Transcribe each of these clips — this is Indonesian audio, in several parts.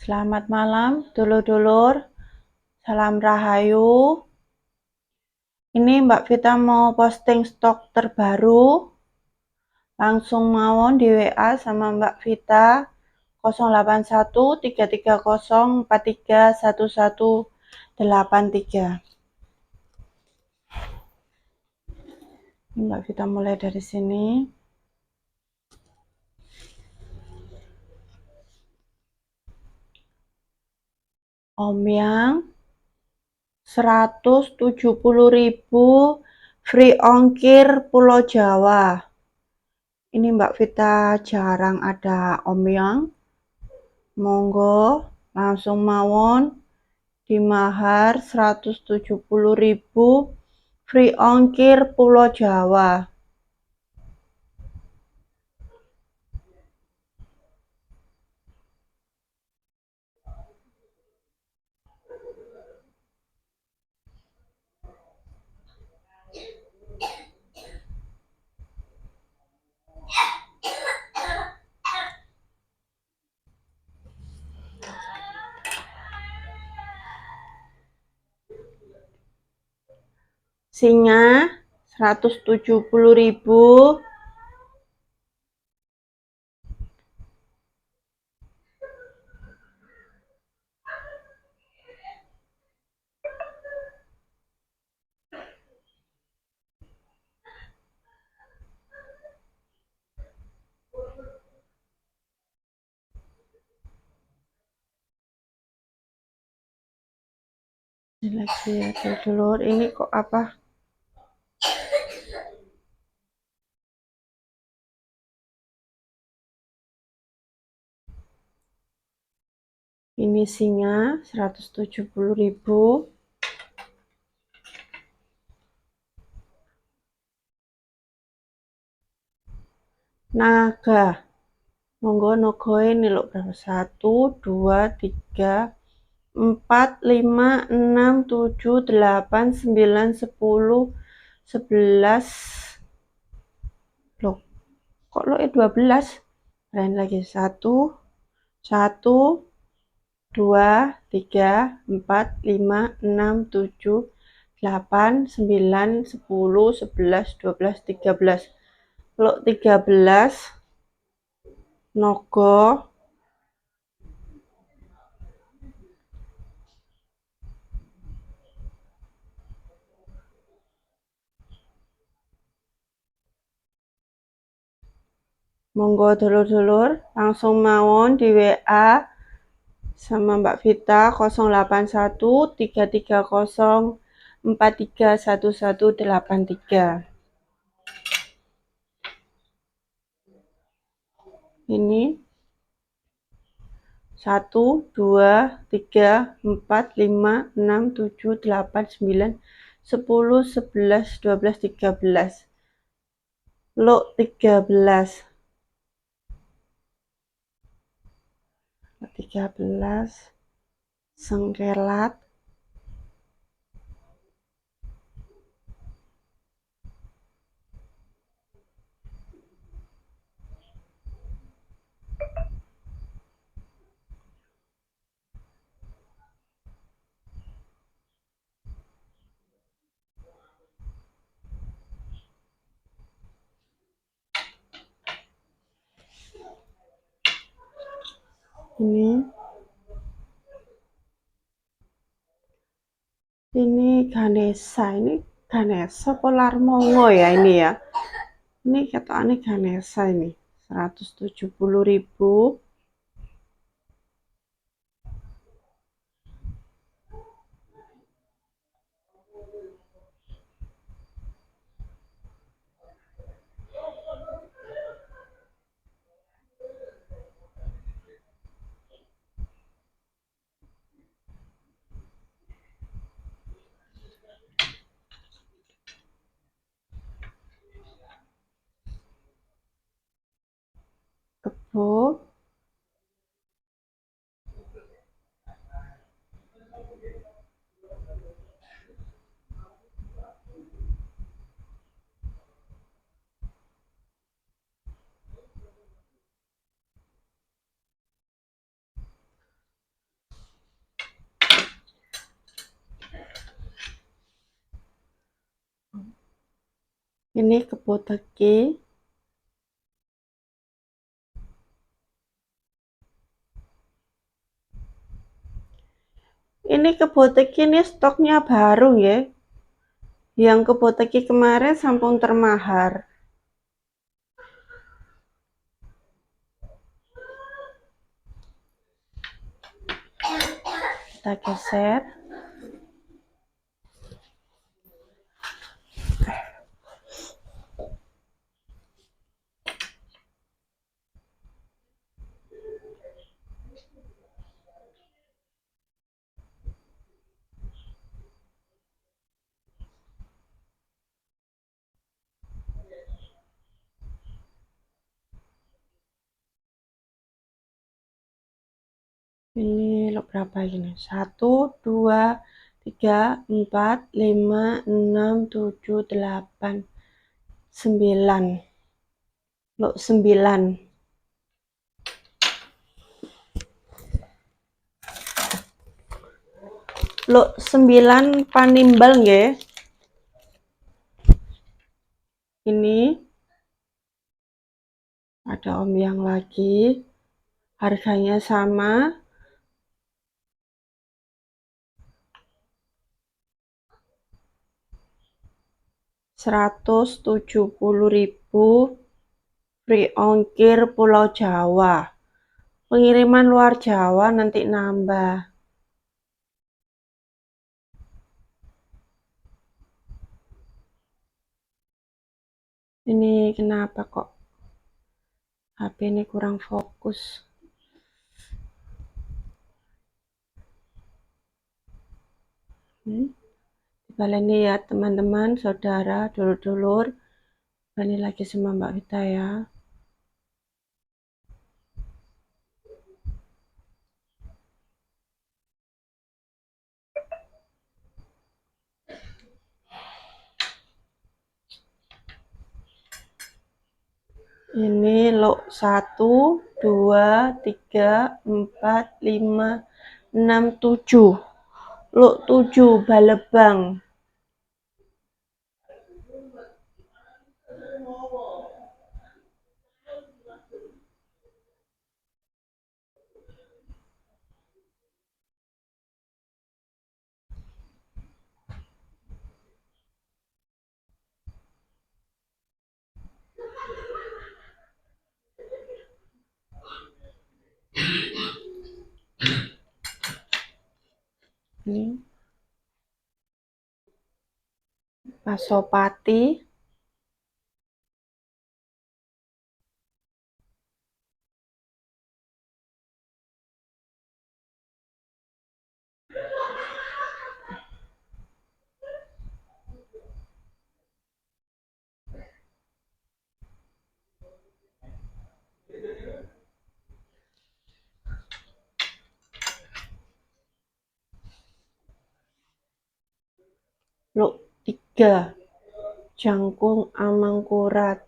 Selamat malam, dulur-dulur. Salam Rahayu. Ini Mbak Vita mau posting stok terbaru. Langsung mawon di WA sama Mbak Vita 081 330 43 1183. Ini Mbak Vita mulai dari sini. Omyang 170.000 free ongkir Pulau Jawa. Ini Mbak Vita jarang ada omyang. Monggo langsung mawon di mahar 170.000 free ongkir Pulau Jawa. Singa 170.000. Ini lagi ya dulur, ini kok apa? Ini singa 170.000. Naga, monggo nogoe ini loh berapa? 1, 2, 3, 4, 5, 6, 7, 8, 9, 10, 11. Loh, kok lo 12? Lain lagi 1, 1, 2, 3, 4, 5, 6, 7, 8, 9, 10, 11, 12, 13. Lo 13 nogo monggo dulur-dulur langsung mawon di WA sama Mbak Vita 081 330 43 1183. Ini 1, 2, 3, 4, 5, 6, 7, 8, 9, 10, 11, 12, 13. Lo 13. 13 sengkelat. Ini Ganesha, ini Ganesha Polar Mongo ya ini ya. Ini katanya Ganesha ini 170.000. Kebo. Ini kebo teki. Ini kebo teki ini stoknya baru ya. Yang kebo teki kemarin sampun termahar. Kita geser. Ini lo berapa ini? 1, 2, 3, 4, 5, 6, 7, 8, 9. Lo 9. Lo 9 panimbal nggih. Ini ada om yang lagi. Harganya sama. 170.000 free ongkir Pulau Jawa. Pengiriman luar Jawa nanti nambah. Ini kenapa kok HP ini kurang fokus? Baleni ya teman-teman, saudara, dulur-dulur. Baleni lagi sama Mbak Vita ya. Ini lo 1, 2, 3, 4, 5, 6, 7. Lo 7 balebang. Ini Pasopati. Lo 3 jangkung amangkurat.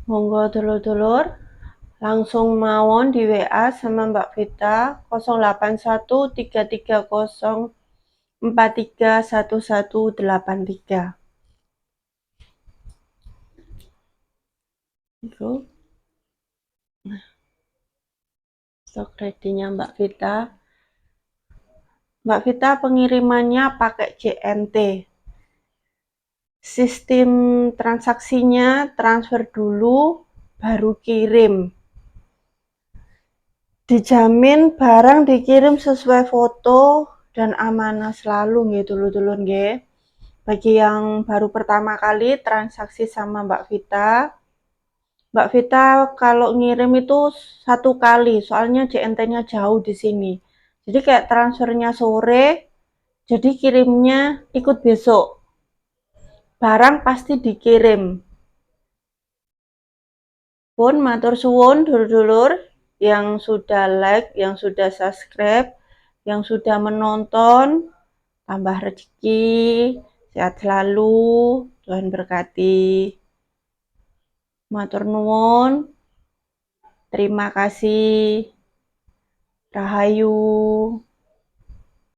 Monggo dulur-dulur langsung mawon di WA sama Mbak Vita 081330431183. Itu stok ready-nya Mbak Vita. Mbak Vita pengirimannya pakai JNT. Sistem transaksinya transfer dulu baru kirim. Dijamin barang dikirim sesuai foto dan amanah selalu nggih dulur-dulur nggih. Bagi yang baru pertama kali transaksi sama Mbak Vita kalau ngirim itu 1 kali, soalnya JNT-nya jauh di sini. Jadi kayak transfernya sore, jadi kirimnya ikut besok. Barang pasti dikirim. Pun matur suwun dulur-dulur yang sudah like, yang sudah subscribe, yang sudah menonton. tambah rezeki, sehat selalu, Tuhan berkati. Matur nuwun, terima kasih, rahayu.